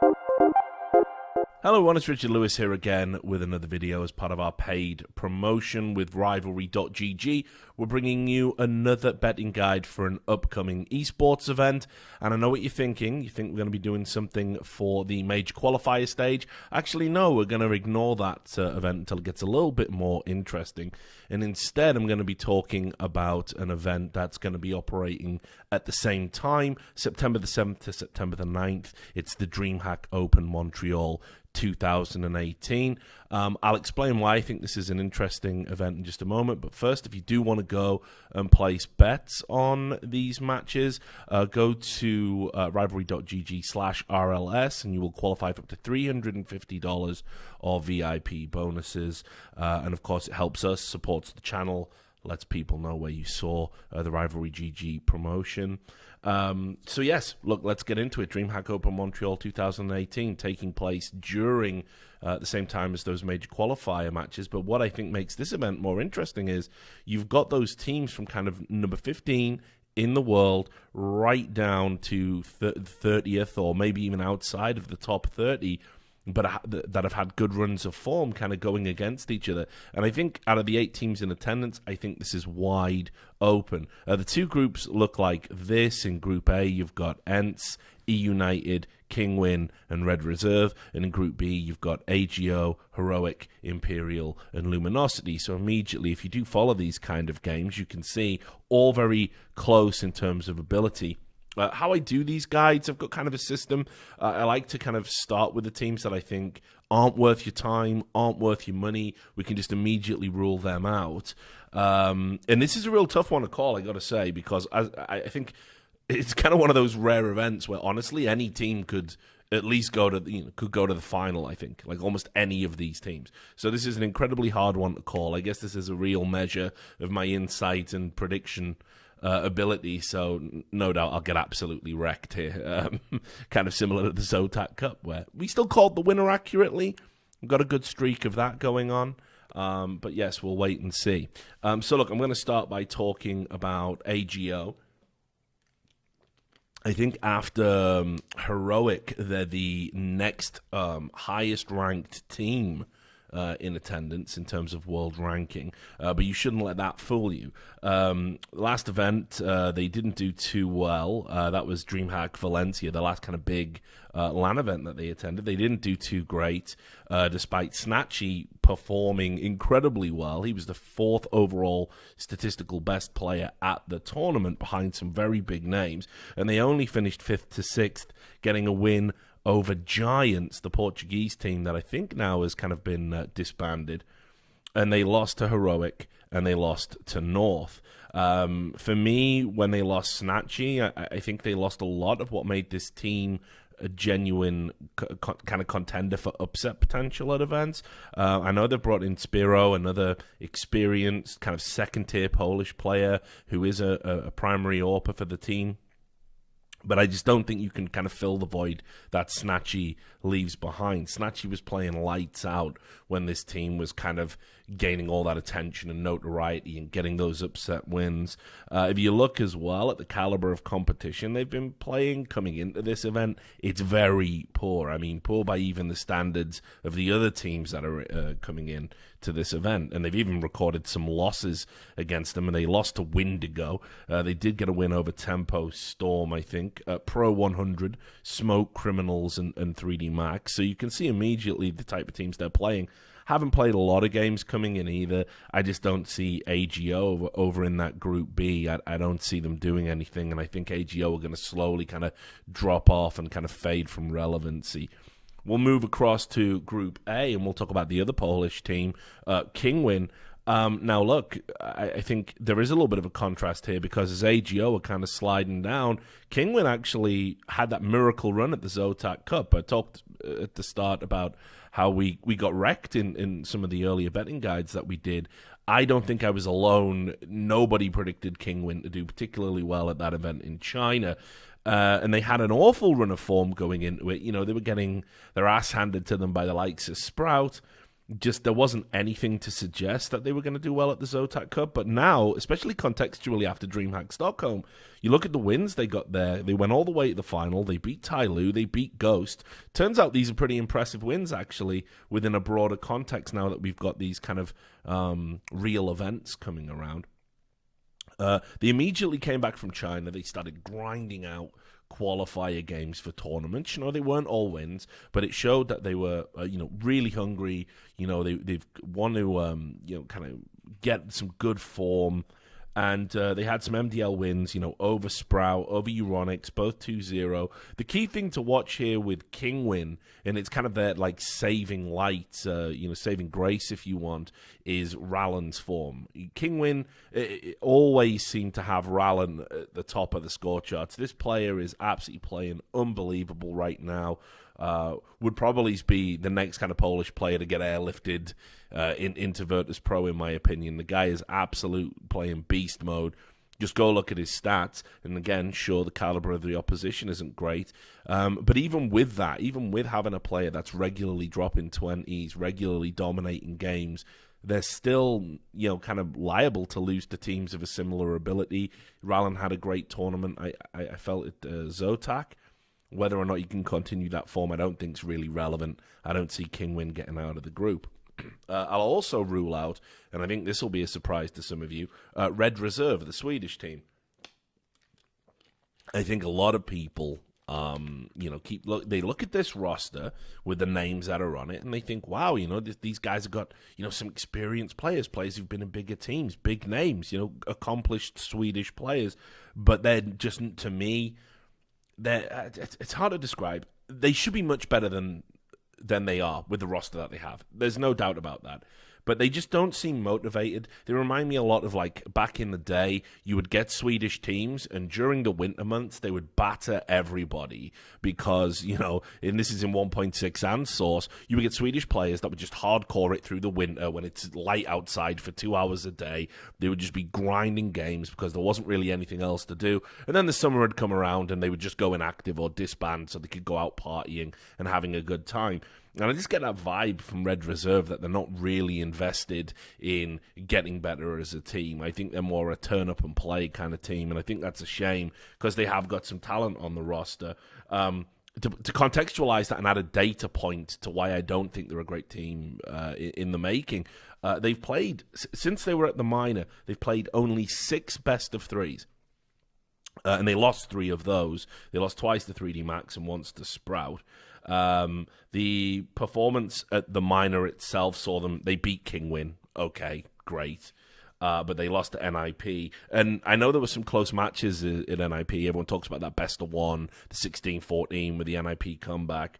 Hello everyone, it's Richard Lewis here again with another video as part of our paid promotion with Rivalry.gg. We're bringing you another betting guide for an upcoming esports event, and I know what you're thinking. You think we're going to be doing something for the major qualifier stage. Actually, no, we're going to ignore that event until it gets a little bit more interesting, and instead I'm going to be talking about an event that's going to be operating at the same time, September the 7th to September the 9th. It's the DreamHack Open Montreal 2018. I'll explain why I think this is an interesting event in just a moment, but first, if you do want to go and place bets on these matches, go to rivalry.gg/RLS and you will qualify for up to $350 of VIP bonuses, and of course it helps us, supports the channel, lets people know where you saw the Rivalry GG promotion. So yes, look, let's get into it. DreamHack Open Montreal 2018 taking place during the same time as those major qualifier matches. But what I think makes this event more interesting is you've got those teams from kind of number 15 in the world right down to 30th or maybe even outside of the top 30, but that have had good runs of form kind of going against each other. And I think out of the 8 teams in attendance, I think this is wide open. The two groups look like this. In Group A, you've got Ents, E United, Kingwin, and Red Reserve. And in Group B, you've got AGO, Heroic, Imperial, and Luminosity. So immediately, if you do follow these kind of games, you can see all very close in terms of ability. How I do these guides, I've got kind of a system. I like to kind of start with the teams that I think aren't worth your time, aren't worth your money. We can just immediately rule them out. And this is a real tough one to call, I got to say, because I think it's kind of one of those rare events where, honestly, any team could at least go to the final, I think, like almost any of these teams. So this is an incredibly hard one to call. I guess this is a real measure of my insight and prediction ability, so no doubt I'll get absolutely wrecked here. Kind of similar to the Zotac Cup, where we still called the winner accurately. We've got a good streak of that going on. But yes, we'll wait and see. So look, I'm going to start by talking about AGO. I think after Heroic, they're the next highest ranked team in attendance in terms of world ranking, but you shouldn't let that fool you. Last event, they didn't do too well. That was DreamHack Valencia, the last kind of big LAN event that they attended. They didn't do too great, despite Snatchy performing incredibly well. He was the 4th overall statistical best player at the tournament behind some very big names, and they only finished 5th to 6th, getting a win over Giants, the Portuguese team that I think now has kind of been disbanded. And they lost to Heroic, and they lost to North. For me, when they lost Snatchy, I think they lost a lot of what made this team a genuine kind of contender for upset potential at events. I know they've brought in Spiro, another experienced kind of second-tier Polish player who is a primary AWPer for the team. But I just don't think you can kind of fill the void that Snatchy leaves behind. Snatchy was playing lights out when this team was kind of gaining all that attention and notoriety and getting those upset wins. If you look as well at the caliber of competition they've been playing coming into this event, it's very poor. I mean, poor by even the standards of the other teams that are coming in to this event. And they've even recorded some losses against them, and they lost to Windigo. They did get a win over Tempo Storm, I think, Pro 100, Smoke Criminals, and 3D Max. So you can see immediately the type of teams they're playing. Haven't played a lot of games coming in either. I just don't see AGO over in that Group B. I don't see them doing anything, and I think AGO are going to slowly kind of drop off and kind of fade from relevancy. We'll move across to Group A, and we'll talk about the other Polish team, Kingwin. Now, look, I think there is a little bit of a contrast here because as AGO are kind of sliding down, Kingwin actually had that miracle run at the Zotac Cup. I talked at the start about how we got wrecked in some of the earlier betting guides that we did. I don't think I was alone. Nobody predicted Kingwin to do particularly well at that event in China. And they had an awful run of form going into it. You know, they were getting their ass handed to them by the likes of Sprout. just there wasn't anything to suggest that they were going to do well at the Zotac Cup. But now, especially contextually after DreamHack Stockholm, you look at the wins they got there. They went all the way to the final. They beat Tai Lu. They beat Ghost. Turns out these are pretty impressive wins, actually, within a broader context now that we've got these kind of real events coming around. They immediately came back from China. They started grinding out qualifier games for tournaments. They weren't all wins, but it showed that they were, really hungry. They've want to, kind of get some good form. And they had some MDL wins, over Sprout, over Euronics, both 2-0. The key thing to watch here with Kingwin, and it's kind of their saving light, saving grace if you want, is Rallen's form. Kingwin always seemed to have Rallen at the top of the score charts. This player is absolutely playing unbelievable right now. Would probably be the next kind of Polish player to get airlifted into Virtus Pro, in my opinion. The guy is absolute playing beast mode. Just go look at his stats. And again, sure, the caliber of the opposition isn't great. But even with that, even with having a player that's regularly dropping 20s, regularly dominating games, they're still, kind of liable to lose to teams of a similar ability. Rallen had a great tournament, I felt, at Zotac. Whether or not you can continue that form, I don't think is really relevant. I don't see Kingwin getting out of the group. I'll also rule out, and I think this will be a surprise to some of you, Red Reserve, the Swedish team. I think a lot of people, they look at this roster with the names that are on it, and they think, wow, these guys have got, some experienced players who've been in bigger teams, big names, accomplished Swedish players, but they're just, to me, it's hard to describe. They should be much better than they are with the roster that they have. There's no doubt about that. But they just don't seem motivated. They remind me a lot of, back in the day, you would get Swedish teams, and during the winter months, they would batter everybody because, and this is in 1.6 and Source, you would get Swedish players that would just hardcore it through the winter when it's light outside for 2 hours a day. They would just be grinding games because there wasn't really anything else to do. And then the summer would come around, and they would just go inactive or disband so they could go out partying and having a good time. And I just get that vibe from Red Reserve that they're not really invested in getting better as a team. I think they're more a turn-up-and-play kind of team, and I think that's a shame because they have got some talent on the roster. To contextualize that and add a data point to why I don't think they're a great team in the making, they've played, since they were at the minor, they've played only 6 best-of-3s. And they lost 3 of those. They lost twice to 3D Max and once to Sprout. The performance at the minor itself saw them, they beat Kingwin. Okay, great. But they lost to NIP. And I know there were some close matches in NIP. Everyone talks about that best of 1, the 16-14 with the NIP comeback.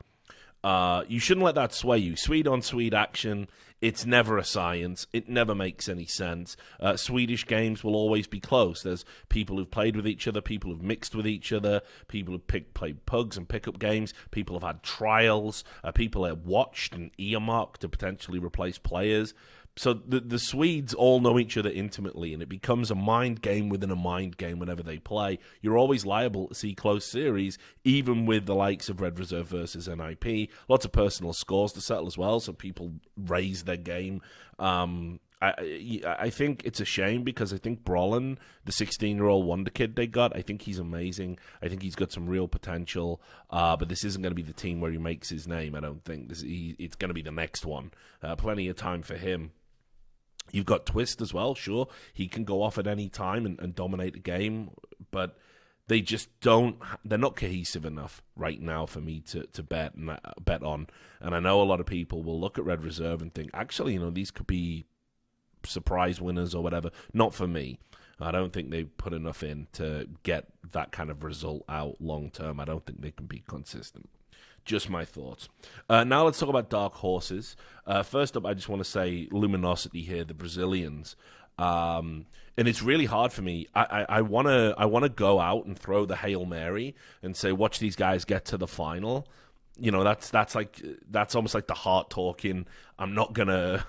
You shouldn't let that sway you. Swede-on-Swede action, it's never a science. It never makes any sense. Swedish games will always be close. There's people who've played with each other, people who've mixed with each other, people who've played pugs and pickup games, people have had trials, people have watched and earmarked to potentially replace players. So the Swedes all know each other intimately, and it becomes a mind game within a mind game whenever they play. You're always liable to see close series, even with the likes of Red Reserve versus NIP. Lots of personal scores to settle as well, so people raise their game. I think it's a shame because I think Brolin, the 16-year-old wonder kid they got, I think he's amazing. I think he's got some real potential, but this isn't going to be the team where he makes his name, I don't think. It's going to be the next one. Plenty of time for him. You've got Twist as well, sure. He can go off at any time and dominate the game, but they just they're not cohesive enough right now for me to bet on. And I know a lot of people will look at Red Reserve and think, actually, these could be surprise winners or whatever. Not for me. I don't think they put enough in to get that kind of result out long term. I don't think they can be consistent. Just my thoughts. Now let's talk about dark horses. First up, I just want to say Luminosity here, the Brazilians. And it's really hard for me. I want to go out and throw the Hail Mary and say, watch these guys get to the final. That's almost like the heart talking. I'm not gonna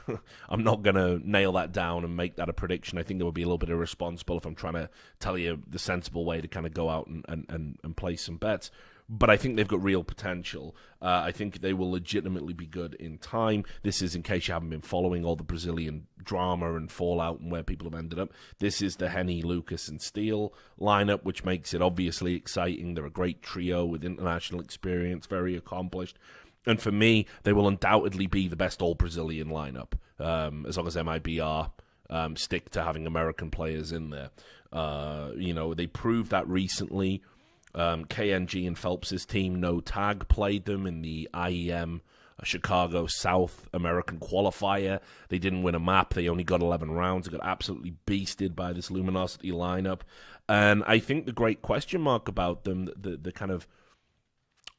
nail that down and make that a prediction. I think it would be a little bit irresponsible if I'm trying to tell you the sensible way to kind of go out and place some bets. but I think they've got real potential. I think they will legitimately be good in time. This is, in case you haven't been following all the Brazilian drama and fallout and where people have ended up, this is the Henny, Lucas, and Steele lineup, which makes it obviously exciting. They're a great trio with international experience, very accomplished. And for me, they will undoubtedly be the best all-Brazilian lineup, as long as MIBR stick to having American players in there. They proved that recently. KNG and Phelps' team, No Tag, played them in the IEM Chicago South American qualifier. They didn't win a map. They only got 11 rounds. They got absolutely beasted by this Luminosity lineup. And I think the great question mark about them, the kind of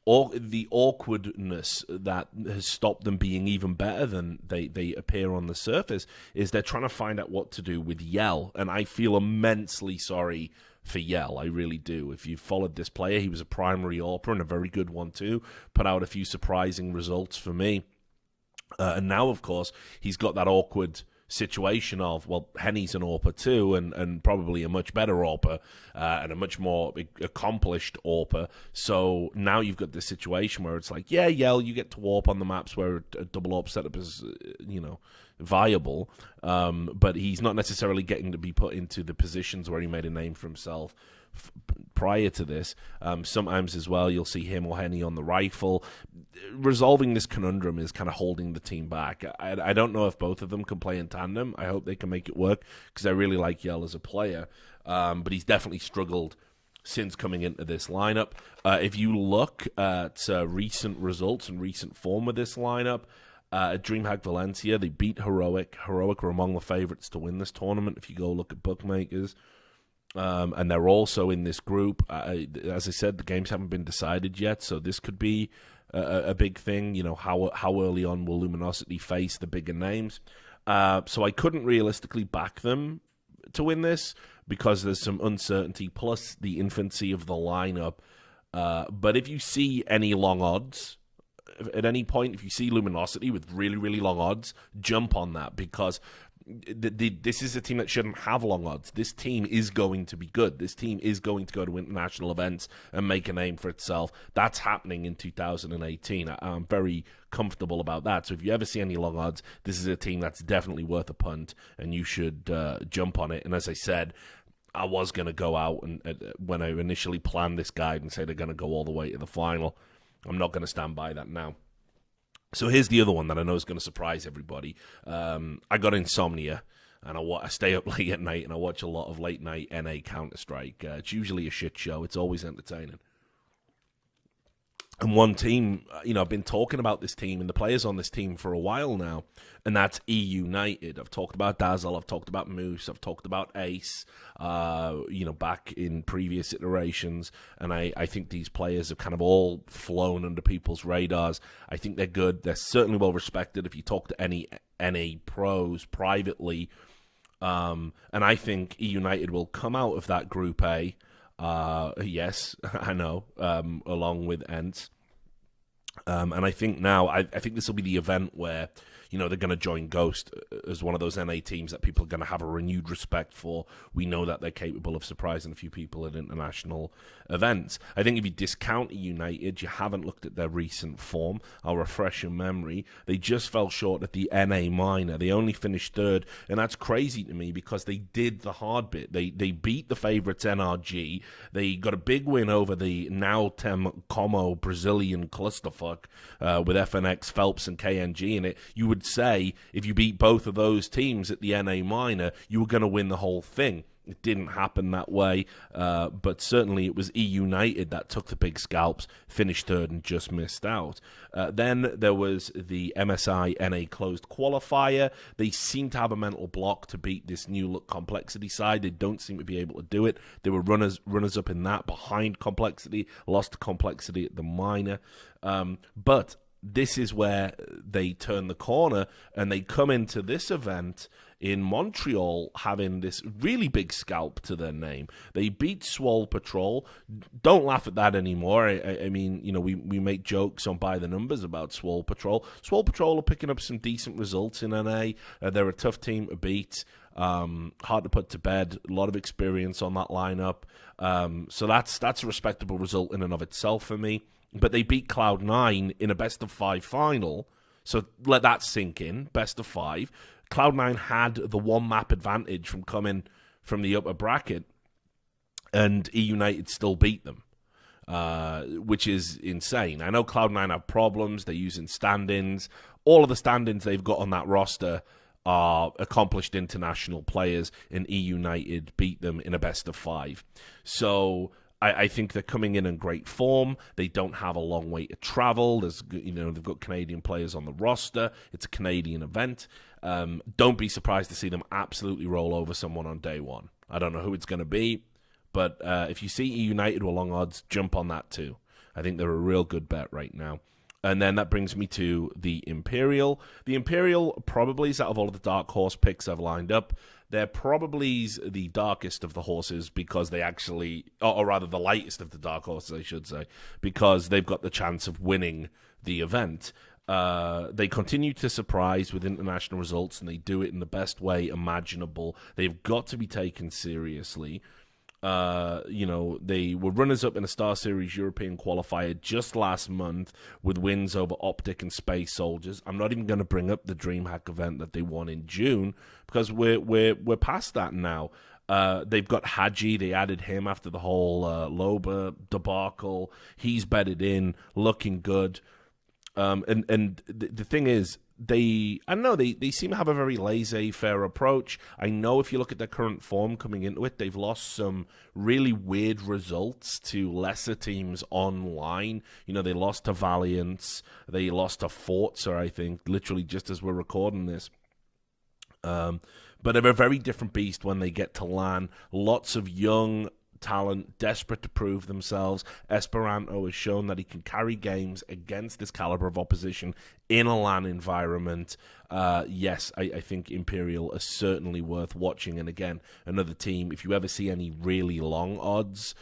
the awkwardness that has stopped them being even better than they appear on the surface, is they're trying to find out what to do with Yell. And I feel immensely sorry for Yell. I really do. If you followed this player, he was a primary AWPer and a very good one too. Put out a few surprising results for me. And now, of course, he's got that awkward situation of, well, Henny's an AWPer too, and probably a much better AWPer, and a much more accomplished AWPer. So now you've got this situation where it's like, yeah, Yell, you get to AWP on the maps where a double AWP setup is, viable, but he's not necessarily getting to be put into the positions where he made a name for himself prior to this. Sometimes as well, you'll see him or Henny on the rifle. Resolving this conundrum is kind of holding the team back. I don't know if both of them can play in tandem. I hope they can make it work, because I really like Yell as a player, but he's definitely struggled since coming into this lineup. If you look at recent results and recent form of this lineup, at DreamHack Valencia, they beat Heroic. Heroic were among the favorites to win this tournament if you go look at bookmakers. And they're also in this group. As I said, the games haven't been decided yet, so this could be a big thing. How early on will Luminosity face the bigger names? So I couldn't realistically back them to win this, because there's some uncertainty, plus the infancy of the lineup. But if you see any long odds, at any point, if you see Luminosity with really, really long odds, jump on that, because this is a team that shouldn't have long odds. This team is going to be good. This team is going to go to international events and make a name for itself. That's happening in 2018. I'm very comfortable about that. So if you ever see any long odds, this is a team that's definitely worth a punt, and you should jump on it. And as I said, I was going to go out and when I initially planned this guide and say they're going to go all the way to the final. I'm not going to stand by that now. So here's the other one that I know is going to surprise everybody. I got insomnia, and I stay up late at night, and I watch a lot of late-night NA Counter-Strike. It's usually a shit show. It's always entertaining. And one team, I've been talking about this team and the players on this team for a while now, and that's E-United. I've talked about Dazzle, I've talked about Moose, I've talked about Ace, back in previous iterations, and I think these players have kind of all flown under people's radars. I think they're good. They're certainly well respected if you talk to any NA pros privately, and I think E-United will come out of that Group A. Yes, I know, along with Ents. And I think now, I think this will be the event where, they're going to join Ghost as one of those NA teams that people are going to have a renewed respect for. We know that they're capable of surprising a few people at international events. I think if you discount United, you haven't looked at their recent form. I'll refresh your memory. They just fell short at the NA minor. They only finished third, and that's crazy to me because they did the hard bit. They beat the favorites NRG. They got a big win over the now Tem Como Brazilian clusterfuck with FNX, Phelps, and KNG in it. You would say if you beat both of those teams at the NA minor, you were going to win the whole thing. It didn't happen that way, but certainly it was E-United that took the big scalps, finished third, and just missed out. Then there was the MSI NA closed qualifier. They seem to have a mental block to beat this new look Complexity side. They don't seem to be able to do it. They were runners up in that, behind Complexity, lost to Complexity at the minor. But this is where they turn the corner and they come into this event in Montreal having this really big scalp to their name. They beat Swole Patrol. Don't laugh at that anymore. I mean, you know, we make jokes on By the Numbers about Swole Patrol. Swole Patrol are picking up some decent results in NA. They're a tough team to beat. Hard to put to bed. A lot of experience on that lineup. So that's a respectable result in and of itself for me. But they beat Cloud9 in a best-of-5 final. So let that sink in. Best of 5. Cloud9 had the one map advantage from coming from the upper bracket, and E United still beat them, which is insane. I know Cloud9 have problems. They're using stand-ins. All of the stand-ins they've got on that roster are accomplished international players, and E United beat them in a best of 5. So I think they're coming in great form. They don't have a long way to travel. They've got Canadian players on the roster. It's a Canadian event. Don't be surprised to see them absolutely roll over someone on day one. I don't know who it's going to be, but if you see E United with long odds, jump on that too. I think they're a real good bet right now. And then that brings me to the Imperial. The Imperial probably is out of all of the dark horse picks I've lined up. They're probably the darkest of the horses because they actually, or rather the lightest of the dark horses, I should say, because they've got the chance of winning the event. They continue to surprise with international results, and they do it in the best way imaginable. They've got to be taken seriously. They were runners-up in a Star Series European qualifier just last month with wins over Optic and Space Soldiers. I'm not even going to bring up the DreamHack event that they won in June because we're past that now. They've got Haji. They added him after the whole Loba debacle. He's bedded in, looking good. And the thing is, they seem to have a very laissez-faire approach. I know if you look at their current form coming into it, they've lost some really weird results to lesser teams online. You know, they lost to Valiance, they lost to Forza, I think, literally just as we're recording this. But they're a very different beast when they get to LAN. Lots of young talent, desperate to prove themselves. Esperanto has shown that he can carry games against this caliber of opposition in a LAN environment. Yes, I think Imperial are certainly worth watching. And again, another team, if you ever see any really long odds,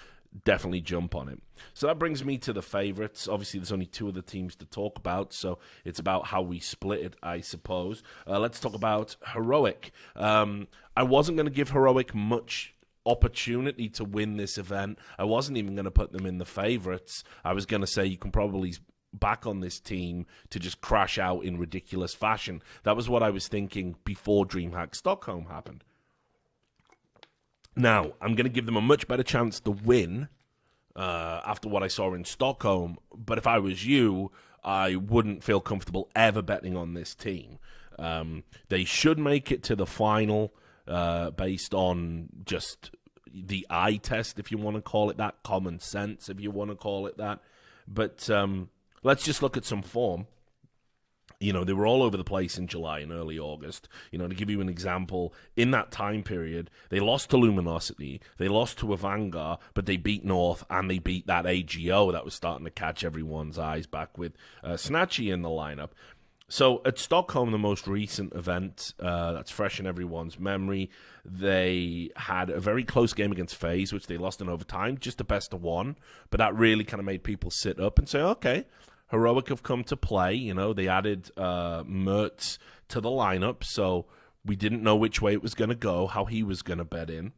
definitely jump on it. So that brings me to the favorites. Obviously, there's only 2 other teams to talk about, so it's about how we split it, I suppose. Let's talk about Heroic. I wasn't going to give Heroic much opportunity to win this event. I wasn't even going to put them in the favorites. I was going to say you can probably back on this team to just crash out in ridiculous fashion. That was what I was thinking before DreamHack Stockholm happened. Now, I'm going to give them a much better chance to win after what I saw in Stockholm, but if I was you, I wouldn't feel comfortable ever betting on this team. They should make it to the final based on just the eye test, if you want to call it that, common sense, if you want to call it that. But let's just look at some form. You know, they were all over the place in July and early August. You know, to give you an example, in that time period, they lost to Luminosity, they lost to Avangar, but they beat North, and they beat that AGO that was starting to catch everyone's eyes back with Snatchy in the lineup. So at Stockholm, the most recent event that's fresh in everyone's memory, they had a very close game against FaZe, which they lost in overtime, just a best of 1. But that really kind of made people sit up and say, okay, Heroic have come to play. You know, they added Mertz to the lineup, so we didn't know which way it was going to go, how he was going to bet in.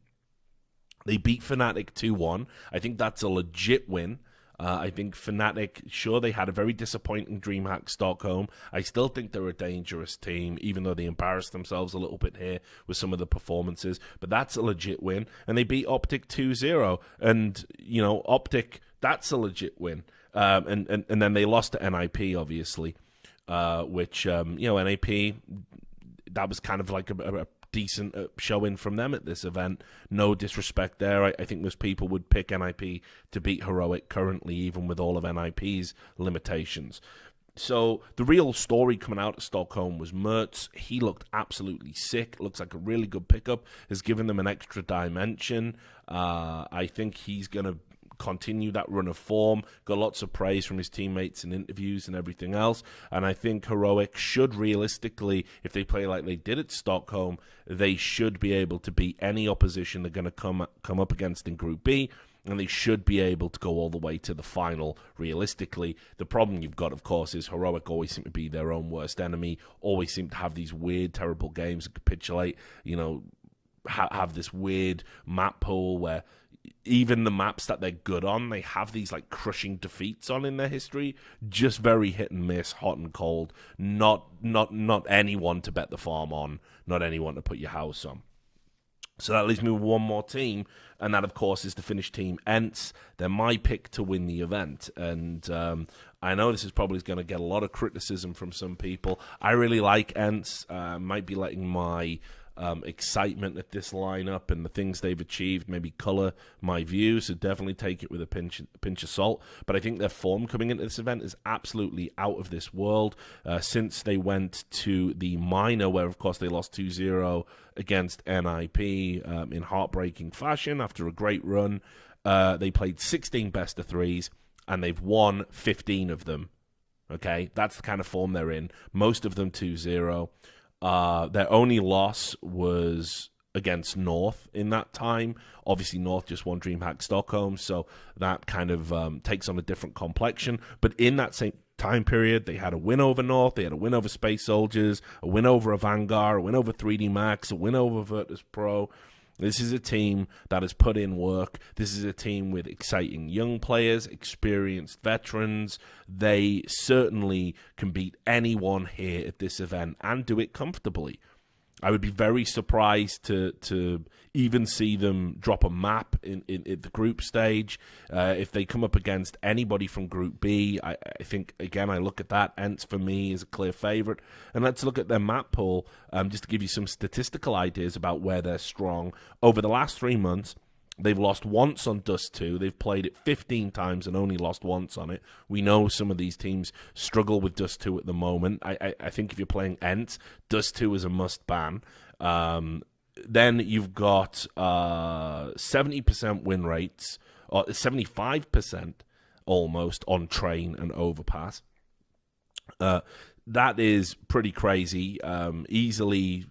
They beat Fnatic 2-1. I think that's a legit win. I think Fnatic, sure, they had a very disappointing DreamHack Stockholm. I still think they're a dangerous team, even though they embarrassed themselves a little bit here with some of the performances. But that's a legit win. And they beat Optic 2-0. And, you know, Optic, that's a legit win. And then they lost to NIP, obviously, which, NIP, that was kind of like a decent showing from them at this event. No disrespect there. I think most people would pick NIP to beat Heroic currently, even with all of NIP's limitations. So the real story coming out of Stockholm was Mertz. He looked absolutely sick. Looks like a really good pickup. Has given them an extra dimension. I think he's going to continue that run of form. Got lots of praise from his teammates in interviews and everything else. And I think Heroic should realistically, if they play like they did at Stockholm, they should be able to beat any opposition they're going to come up against in Group B. And they should be able to go all the way to the final, realistically. The problem you've got, of course, is Heroic always seem to be their own worst enemy, always seem to have these weird, terrible games and capitulate, you know, have this weird map pool where even the maps that they're good on, they have these like crushing defeats on in their history. Just very hit and miss, hot and cold. Not anyone to bet the farm on, not anyone to put your house on. So that leaves me with one more team, and that, of course, is the Finnish team, Ents. They're my pick to win the event, and I know this is probably going to get a lot of criticism from some people. I really like Ents. Might be letting my excitement at this lineup and the things they've achieved maybe color my views, so definitely take it with a pinch of salt. But I think their form coming into this event is absolutely out of this world. Since they went to the minor, where of course they lost 2-0 against NIP in heartbreaking fashion after a great run, they played 16 best of threes and they've won 15 of them. Okay, that's the kind of form they're in. Most of them 2-0. Their only loss was against North in that time. Obviously, North just won DreamHack Stockholm, so that kind of takes on a different complexion. But in that same time period, they had a win over North, they had a win over Space Soldiers, a win over Vanguard, a win over 3D Max, a win over Virtus Pro. This is a team that has put in work. This is a team with exciting young players, experienced veterans. They certainly can beat anyone here at this event and do it comfortably. I would be very surprised to even see them drop a map in the group stage. If they come up against anybody from Group B, I think, again, I look at that. Ents, for me, is a clear favorite. And let's look at their map pool, just to give you some statistical ideas about where they're strong. Over the last 3 months, they've lost once on Dust 2. They've played it 15 times and only lost once on it. We know some of these teams struggle with Dust 2 at the moment. I think if you're playing Ents, Dust 2 is a must ban. Then you've got 70% win rates, or 75% almost on Train and Overpass. That is pretty crazy. Easily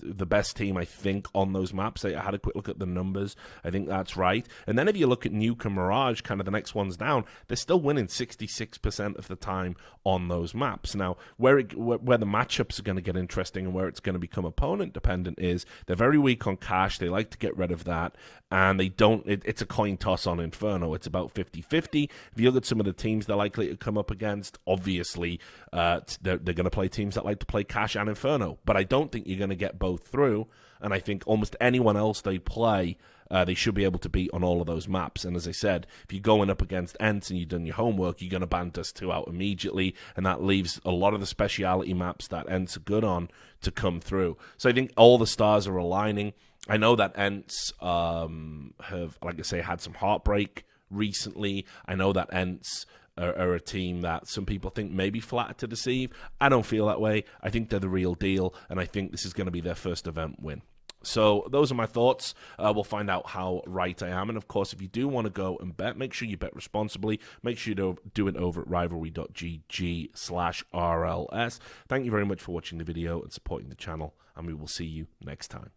the best team, I think, on those maps. I had a quick look at the numbers. I think that's right. And then if you look at Nuke and Mirage, kind of the next ones down, they're still winning 66% of the time on those maps. Now, where the matchups are going to get interesting and where it's going to become opponent dependent is they're very weak on cash. They like to get rid of that. And they don't. It's a coin toss on Inferno. It's about 50-50. If you look at some of the teams they're likely to come up against, obviously they're going to play teams that like to play cash and Inferno. But I don't think you're going to get both through. And I think almost anyone else they play, they should be able to beat on all of those maps. And as I said, if you're going up against Ents and you've done your homework, you're going to ban Dust 2 out immediately. And that leaves a lot of the speciality maps that Ents are good on to come through. So I think all the stars are aligning. I know that Ents have, like I say, had some heartbreak recently. I know that Ents are a team that some people think may be flattered to deceive. I don't feel that way. I think they're the real deal, and I think this is going to be their first event win. So those are my thoughts. We'll find out how right I am. And, of course, if you do want to go and bet, make sure you bet responsibly. Make sure you do it over at rivalry.gg/RLS. Thank you very much for watching the video and supporting the channel, and we will see you next time.